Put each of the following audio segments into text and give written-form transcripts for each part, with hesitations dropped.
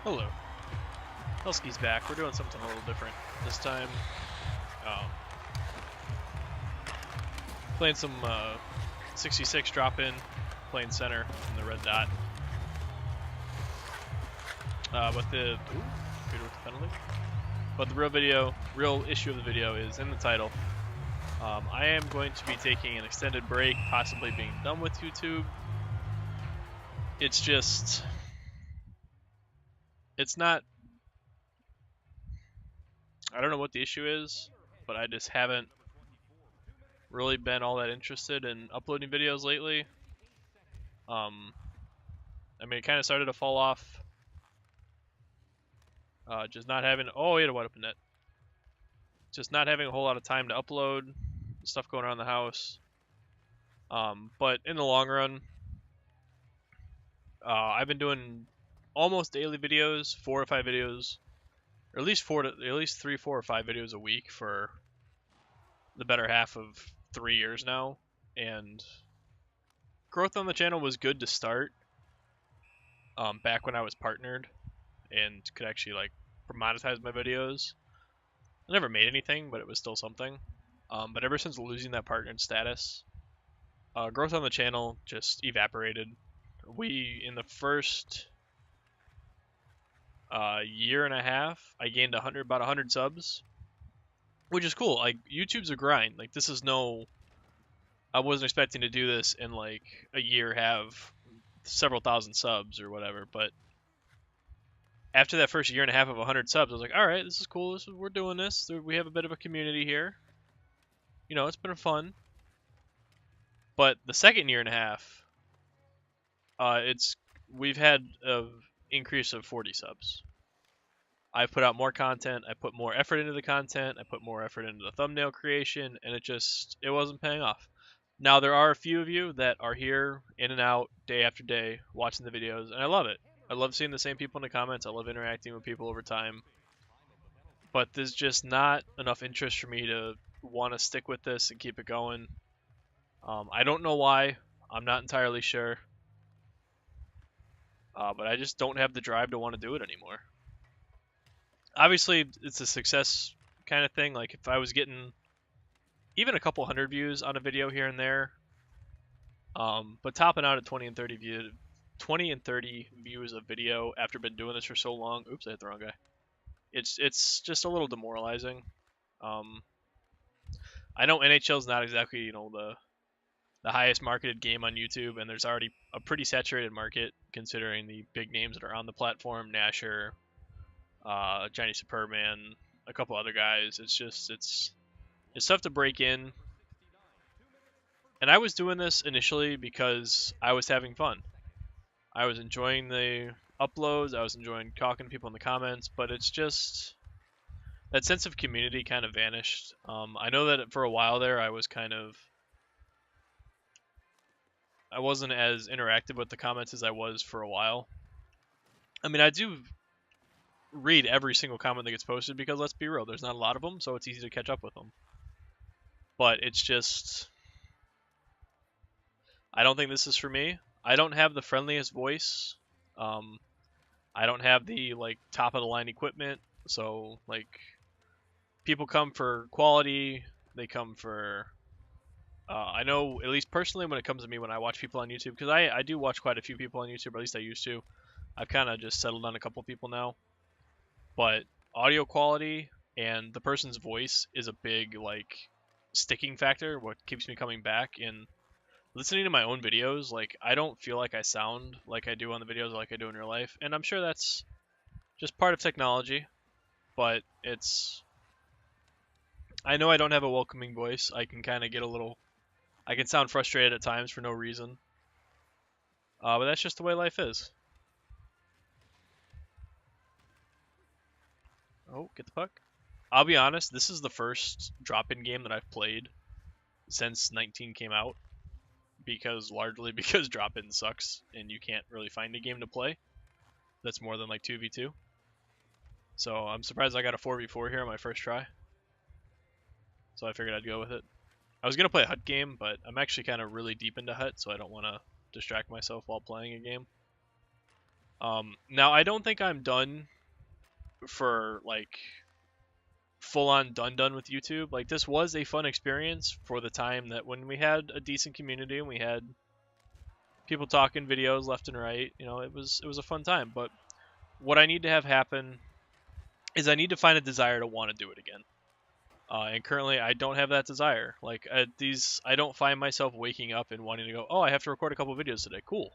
Hello. Husky's back. We're doing something a little different this time. Um, playing some 66 drop-in, playing center in the red dot. But the penalty. But the real issue of the video is in the title. I am going to be taking an extended break, possibly being done with YouTube. It's not. I don't know what the issue is, but I just haven't really been all that interested in uploading videos lately. I mean, it kind of started to fall off. Just not having. Oh, he had a wide open net. Just not having a whole lot of time to upload stuff going on in the house. But in the long run, I've been doing almost daily videos, 4 or 5 videos, or at least 3, 4, or 5 videos a week for the better half of 3 years now. And growth on the channel was good to start. Back when I was partnered and could actually like monetize my videos. I never made anything, but it was still something. But ever since losing that partnered status, growth on the channel just evaporated. In the first year and a half, I gained about 100 subs, which is cool. Like, YouTube's a grind. Like, I wasn't expecting to do this in like a year, have several thousand subs or whatever, but after that first year and a half of 100 subs, I was like, all right, this is cool. We're doing this. We have a bit of a community here. You know, it's been fun. But the second year and a half, we've had an increase of 40 subs. I've put out more content. I put more effort into the content. I put more effort into the thumbnail creation, and it wasn't paying off. Now there are a few of you that are here in and out day after day watching the videos, and I love it. I love seeing the same people in the comments. I love interacting with people over time. But there's just not enough interest for me to want to stick with this and keep it going. I don't know why. I'm not entirely sure. But I just don't have the drive to want to do it anymore. Obviously, it's a success kind of thing. Like, if I was getting even a couple hundred views on a video here and there, but topping out at 20 and 30 views of video after been doing this for so long. Oops, I hit the wrong guy. It's just a little demoralizing. I know NHL's not exactly, the highest marketed game on YouTube, and there's already a pretty saturated market considering the big names that are on the platform, Nasher, Johnny Superman, a couple other guys. It's tough to break in. And I was doing this initially because I was having fun. I was enjoying the uploads, I was enjoying talking to people in the comments, but it's just that sense of community kind of vanished. I know that for a while there I wasn't as interactive with the comments as I was for a while. I mean, I do read every single comment that gets posted because, let's be real, there's not a lot of them, so it's easy to catch up with them. But it's just, I don't think this is for me. I don't have the friendliest voice. I don't have the top of the line equipment, so people come for quality. They come for. I know, at least personally, when it comes to me, when I watch people on YouTube, because I do watch quite a few people on YouTube, or at least I used to. I've kind of just settled on a couple people now. But audio quality and the person's voice is a big sticking factor. What keeps me coming back, and listening to my own videos, I don't feel like I sound like I do on the videos like I do in real life. And I'm sure that's just part of technology, but I know I don't have a welcoming voice. I can kind of I can sound frustrated at times for no reason. But that's just the way life is. Oh, get the puck. I'll be honest, this is the first drop-in game that I've played since 19 came out. Largely because drop-in sucks and you can't really find a game to play that's more than 2v2. So I'm surprised I got a 4v4 here on my first try. So I figured I'd go with it. I was going to play a Hut game, but I'm actually kind of really deep into Hut, so I don't want to distract myself while playing a game. Now I don't think I'm done for like full on done with YouTube. Like this was a fun experience for the time that when we had a decent community and we had people talking videos left and right. You know, it was a fun time. But what I need to have happen is I need to find a desire to want to do it again. And currently, I don't have that desire. Like I don't find myself waking up and wanting to go. Oh, I have to record a couple videos today. Cool.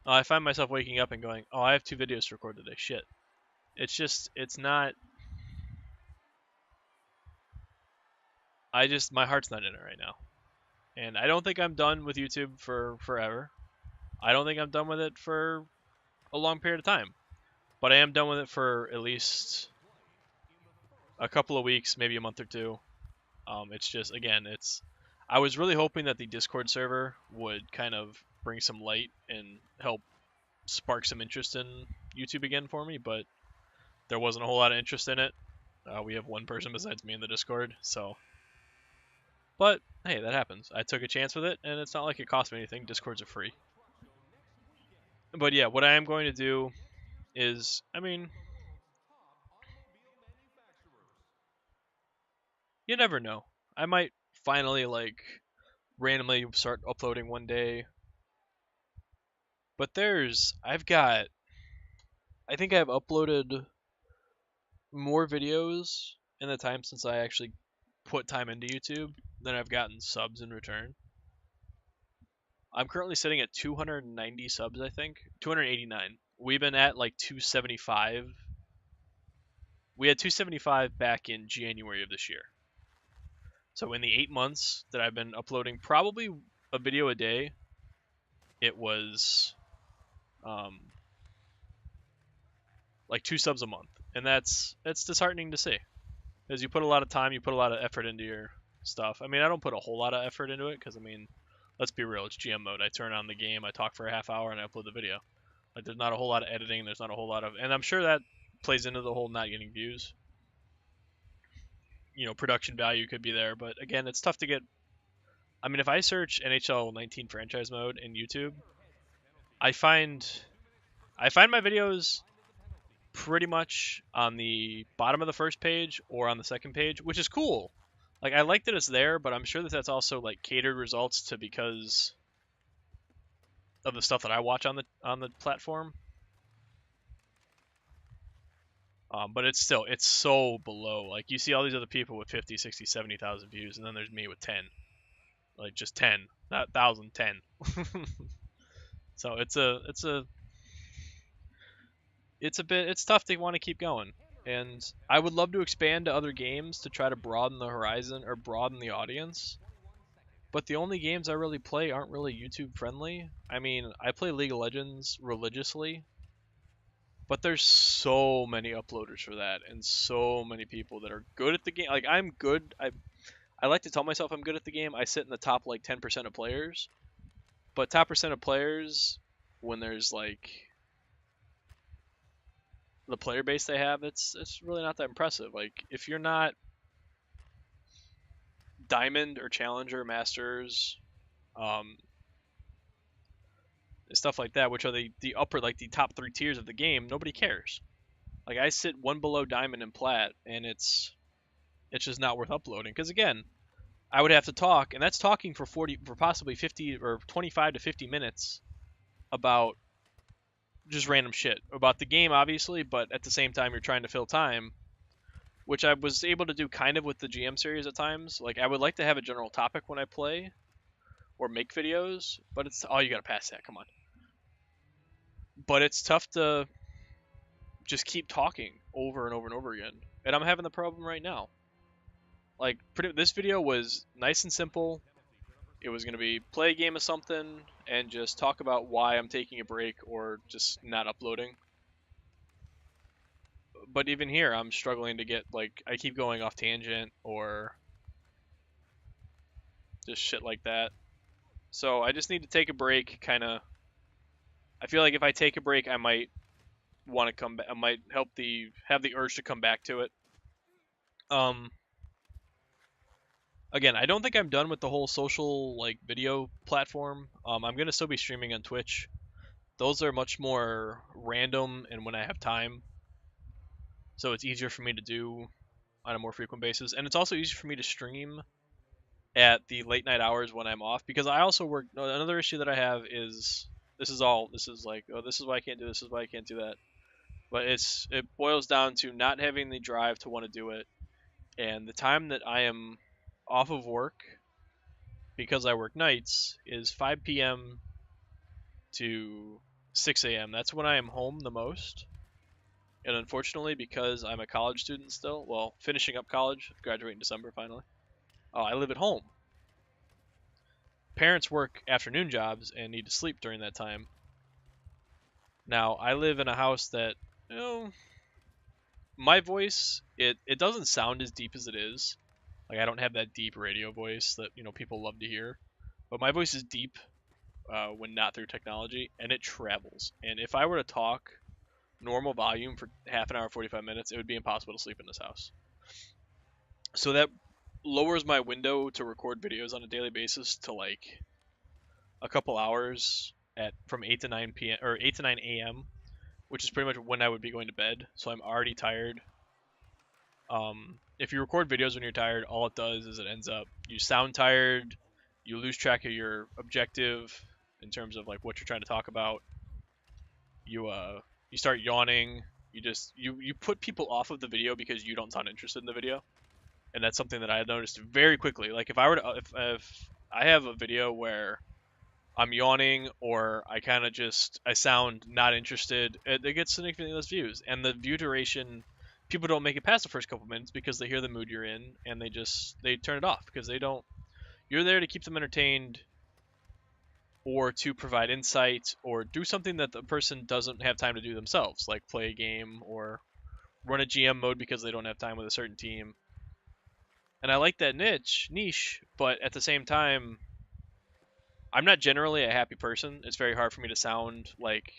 I find myself waking up and going, oh, I have 2 videos to record today. Shit. It's not. My heart's not in it right now. And I don't think I'm done with YouTube for forever. I don't think I'm done with it for a long period of time. But I am done with it for at least a couple of weeks, maybe a month or two. It's just, again, I was really hoping that the Discord server would kind of bring some light and help spark some interest in YouTube again for me, but there wasn't a whole lot of interest in it. We have one person besides me in the Discord, so. But hey, that happens. I took a chance with it, and it's not like it cost me anything. Discords are free. But yeah, what I am going to do is, I mean, you never know. I might finally like randomly start uploading one day. But I think I've uploaded more videos in the time since I actually put time into YouTube than I've gotten subs in return. I'm currently sitting at 290 subs, I think. 289. We've been at like 275. We had 275 back in January of this year. So in the 8 months that I've been uploading probably a video a day, it was like 2 subs a month. And that's disheartening to see. Because you put a lot of time, you put a lot of effort into your stuff. I mean, I don't put a whole lot of effort into it because, I mean, let's be real, it's GM mode. I turn on the game, I talk for a half hour, and I upload the video. Like, there's not a whole lot of editing, there's not a whole lot of... And I'm sure that plays into the whole not getting views. You know, production value could be there, but again, it's tough to get... I mean, if I search NHL 19 franchise mode in YouTube, I find my videos pretty much on the bottom of the first page or on the second page, which is cool. Like, I like that it's there, but I'm sure that that's also like catered results to because of the stuff that I watch on the platform. But it's so below. Like, you see all these other people with 50, 60, 70,000 views, and then there's me with 10. Like, just 10, not 1,000, 10. So it's tough to want to keep going. And I would love to expand to other games to try to broaden the horizon or broaden the audience. But the only games I really play aren't really YouTube friendly. I mean, I play League of Legends religiously, but there's so many uploaders for that and so many people that are good at the game. Like, I'm good. I like to tell myself I'm good at the game. I sit in the top like 10% of players. But top percent of players, when there's like the player base they have, it's really not that impressive. Like, if you're not Diamond or Challenger, Masters, stuff like that, which are the upper, like the top 3 tiers of the game, nobody cares. Like, I sit one below Diamond and Plat, and it's just not worth uploading. Because again, I would have to talk, and that's talking for possibly 50 or 25 to 50 minutes about just random shit about the game, obviously, but at the same time, you're trying to fill time, which I was able to do kind of with the GM series at times. Like, I would like to have a general topic when I play or make videos, but it's, oh, you gotta pass that, come on. But it's tough to just keep talking over and over and over again, and I'm having the problem right now. Like, this video was nice and simple. It was going to be play a game of something and just talk about why I'm taking a break or just not uploading. But even here, I'm struggling to get, like, I keep going off tangent or just shit like that. So I just need to take a break, kind of. I feel like if I take a break, I might want to come back. I might have the urge to come back to it. Again, I don't think I'm done with the whole social, like, video platform. I'm going to still be streaming on Twitch those are much more random and when I have time. So it's easier for me to do on a more frequent basis. And it's also easier for me to stream at the late night hours when I'm off because I also work. Another issue that I have is this is like, oh, this is why I can't do this is why I can't do that. But it boils down to not having the drive to want to do it, and the time that I am off of work because I work nights is 5 p.m. to 6 a.m. That's when I am home the most. And unfortunately, because I'm a college student still, well, finishing up college, graduating in December finally, I live at home. Parents work afternoon jobs and need to sleep during that time. Now, I live in a house that, my voice, it doesn't sound as deep as it is. Like, I don't have that deep radio voice that, people love to hear. But my voice is deep when not through technology, and it travels. And if I were to talk normal volume for half an hour, 45 minutes, it would be impossible to sleep in this house. So that lowers my window to record videos on a daily basis to like a couple hours at from 8 to 9 p.m. or 8 to 9 a.m., which is pretty much when I would be going to bed. So I'm already tired. If you record videos when you're tired, all it does is it ends up you sound tired, you lose track of your objective in terms of like what you're trying to talk about. You start yawning. You put people off of the video because you don't sound interested in the video, and that's something that I noticed very quickly. Like if I were to if I have a video where I'm yawning or I sound not interested, it gets significantly less views, and the view duration. People don't make it past the first couple minutes because they hear the mood you're in and they turn it off because they don't. You're there to keep them entertained or to provide insight or do something that the person doesn't have time to do themselves, like play a game or run a GM mode because they don't have time with a certain team. And I like that niche, but at the same time, I'm not generally a happy person. It's very hard for me to sound like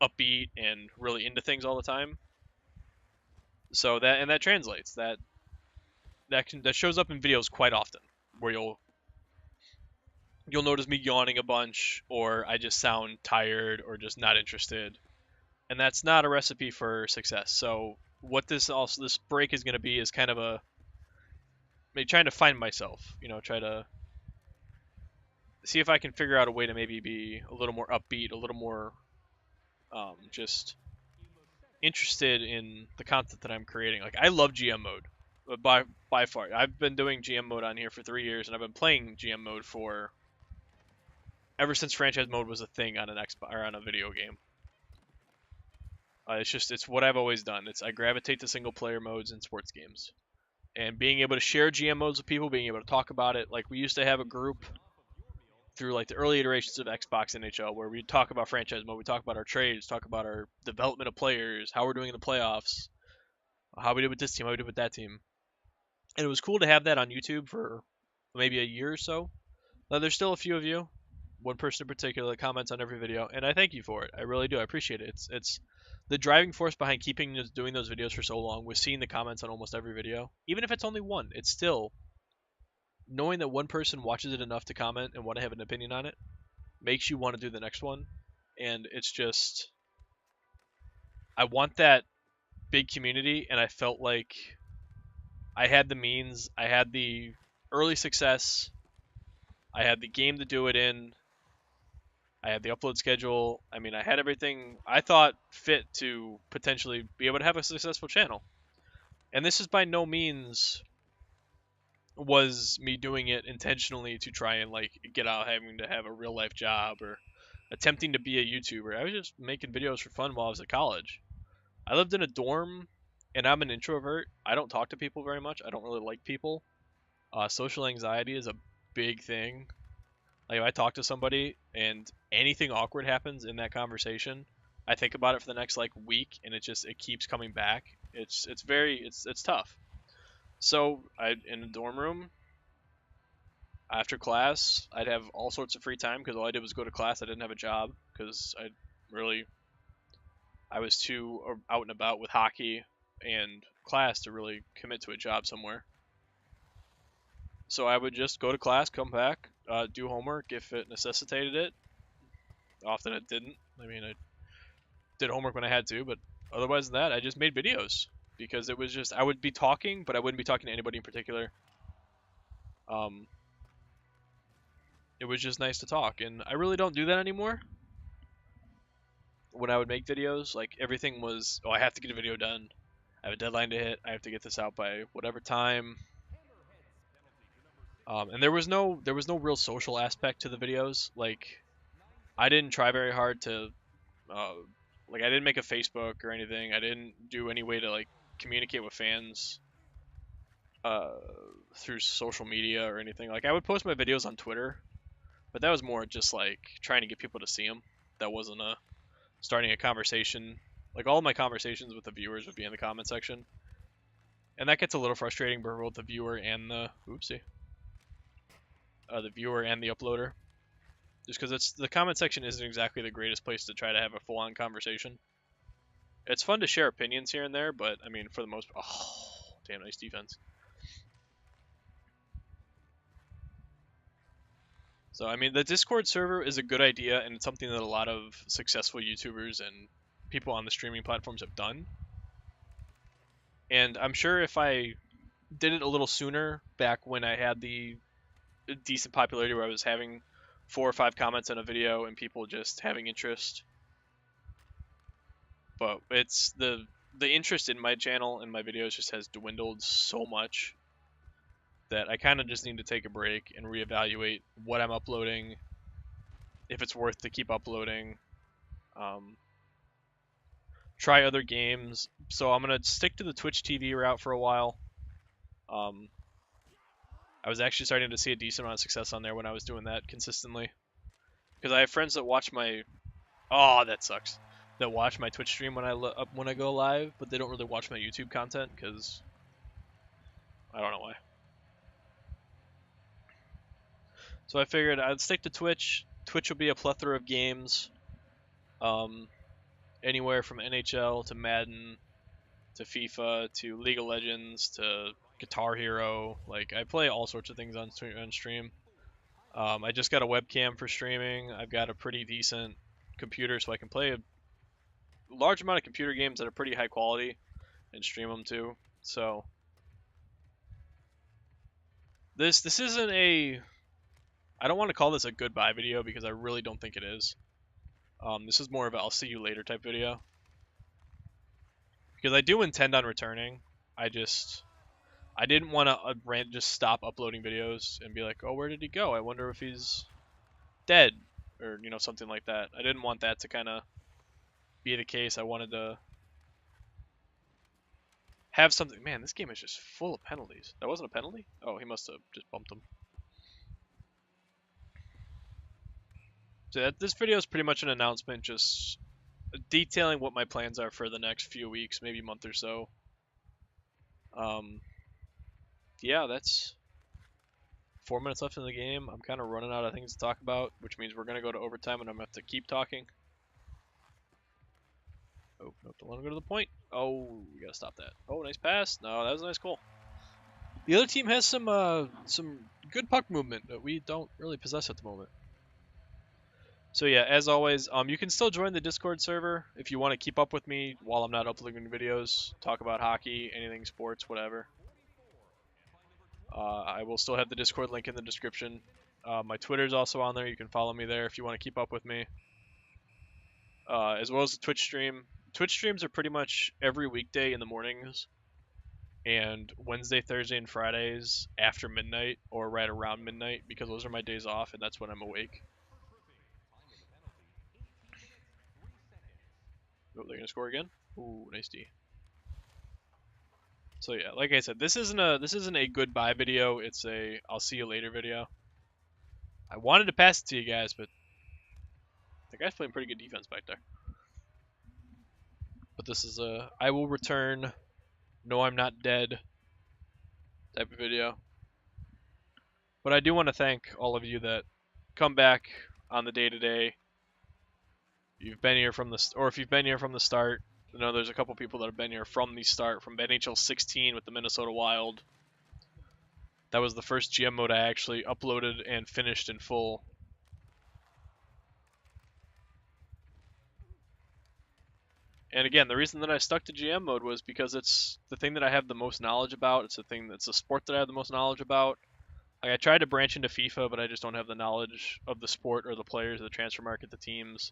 upbeat and really into things all the time. So that translates. That shows up in videos quite often, where you'll notice me yawning a bunch, or I just sound tired, or just not interested, and that's not a recipe for success. So what this break is going to be is kind of maybe trying to find myself, try to see if I can figure out a way to maybe be a little more upbeat, a little more just interested in the content that I'm creating. Like I love GM mode. By far, I've been doing GM mode on here for 3 years, and I've been playing GM mode for ever since franchise mode was a thing on an Xbox or on a video game. It's what I've always done. I gravitate to single player modes in sports games, and being able to share GM modes with people, being able to talk about it. Like we used to have a group through like the early iterations of Xbox NHL where we talk about franchise mode, we talk about our trades, talk about our development of players, how we're doing in the playoffs, how we did with this team, how we did with that team. And it was cool to have that on YouTube for maybe a year or so. Now, there's still a few of you, one person in particular, that comments on every video, and I thank you for it. I really do. I appreciate it. It's the driving force behind doing those videos for so long was seeing the comments on almost every video. Even if it's only one, it's still knowing that one person watches it enough to comment and want to have an opinion on it makes you want to do the next one. And it's just, I want that big community, and I felt like I had the means, I had the early success, I had the game to do it in, I had the upload schedule. I mean, I had everything I thought fit to potentially be able to have a successful channel. And this is by no means was me doing it intentionally to try and like get out having to have a real life job or attempting to be a YouTuber. I was just making videos for fun while I was at college. I lived in a dorm and I'm an introvert. I don't talk to people very much. I don't really like people. Social anxiety is a big thing. Like if I talk to somebody and anything awkward happens in that conversation, I think about it for the next like week and it keeps coming back. It's tough. So I in the dorm room after class, I'd have all sorts of free time because all I did was go to class. I didn't have a job because I was too out and about with hockey and class to really commit to a job somewhere. So I would just go to class, come back, do homework if it necessitated it. Often it didn't. I mean, I did homework when I had to, but otherwise than that, I just made videos because it was just I would be talking, but I wouldn't be talking to anybody in particular. Um, it was just nice to talk, and I really don't do that anymore. When I would make videos, like everything was, oh, I have to get a video done. I have a deadline to hit. I have to get this out by whatever time. And there was no real social aspect to the videos. Like I didn't try very hard to uh, like I didn't make a Facebook or anything. I didn't do any way to like communicate with fans uh, through social media or anything. Like I would post my videos on Twitter, but that was more just like trying to get people to see them. That wasn't a starting a conversation. Like all of my conversations with the viewers would be in the comment section, and that gets a little frustrating for both the viewer and the viewer and the uploader. Just because it's the comment section isn't exactly the greatest place to try to have a full-on conversation. It's fun to share opinions here and there, but I mean, for the most, oh, damn, nice defense. So I mean, the Discord server is a good idea, and it's something that a lot of successful YouTubers and people on the streaming platforms have done. And I'm sure if I did it a little sooner, back when I had the decent popularity where I was having 4 or 5 comments on a video and people just having interest, but it's the interest in my channel and my videos just has dwindled so much that I kind of just need to take a break and reevaluate what I'm uploading, if it's worth to keep uploading, um, try other games. So I'm gonna stick to the Twitch TV route for a while. Um, I was actually starting to see a decent amount of success on there when I was doing that consistently, because I have friends that watch my that sucks, that watch my Twitch stream when I go live, but they don't really watch my YouTube content because I don't know why. So I figured I'd stick to Twitch. Twitch will be a plethora of games, um, anywhere from NHL to Madden to FIFA to League of Legends to Guitar Hero. Like I play all sorts of things on stream. I just got a webcam for streaming. I've got a pretty decent computer, so I can play a large amount of computer games that are pretty high quality and stream them too. So this isn't a, I don't want to call this a goodbye video because I really don't think it is. This is more of a I'll see you later type video, because I do intend on returning. I didn't want to just stop uploading videos and be like, oh, where did he go? I wonder if he's dead or something like that. I didn't want that to kind of be the case. I wanted to have something. Man, this game is just full of penalties. That wasn't a penalty? Oh, he must have just bumped him. So this video is pretty much an announcement, just detailing what my plans are for the next few weeks, maybe month or so. Yeah, that's 4 minutes left in the game. I'm kind of running out of things to talk about, which means we're going to go to overtime and I'm going to have to keep talking. Oh, nope, don't want to go to the point. Oh, we got to stop that. Oh, nice pass. No, that was a nice goal. The other team has some good puck movement that we don't really possess at the moment. So yeah, as always, you can still join the Discord server if you want to keep up with me while I'm not uploading videos, talk about hockey, anything sports, whatever. I will still have the Discord link in the description. My Twitter is also on there. You can follow me there if you want to keep up with me. As well as the Twitch stream. Twitch streams are pretty much every weekday in the mornings, and Wednesday, Thursday, and Fridays after midnight or right around midnight, because those are my days off and that's when I'm awake. Oh, they're gonna score again. Ooh, nice D. So yeah, like I said, this isn't a goodbye video. It's a I'll see you later video. I wanted to pass it to you guys, but the guy's playing pretty good defense back there. But this is a I will return, no I'm not dead type of video. But I do want to thank all of you that come back on the day-to-day. You've been here from if you've been here from the start. I know there's a couple people that have been here from the start, from NHL 16 with the Minnesota Wild. That was the first GM mode I actually uploaded and finished in full. And again, the reason that I stuck to GM mode was because it's the thing that I have the most knowledge about. It's the thing that's a sport that I have the most knowledge about. Like I tried to branch into FIFA, but I just don't have the knowledge of the sport or the players, the transfer market, the teams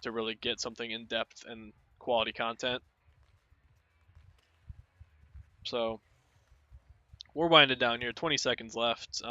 to really get something in depth and quality content. So we're winding down here. 20 seconds left.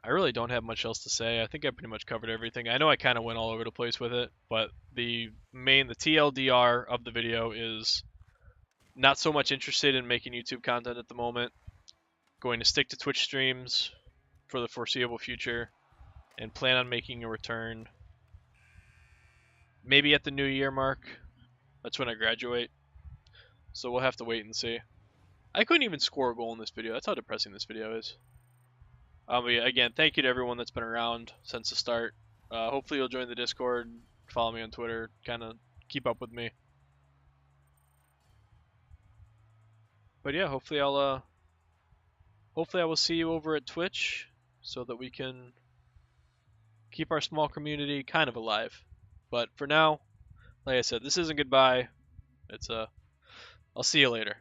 I really don't have much else to say. I think I pretty much covered everything. I know I kind of went all over the place with it, but the TLDR of the video is not so much interested in making YouTube content at the moment. Going to stick to Twitch streams for the foreseeable future and plan on making a return maybe at the new year mark. That's when I graduate. So we'll have to wait and see. I couldn't even score a goal in this video. That's how depressing this video is. But yeah, again, thank you to everyone that's been around since the start. Hopefully you'll join the Discord, follow me on Twitter, kind of keep up with me. But yeah, hopefully I will see you over at Twitch so that we can keep our small community kind of alive. But for now, like I said, this isn't goodbye. I'll see you later.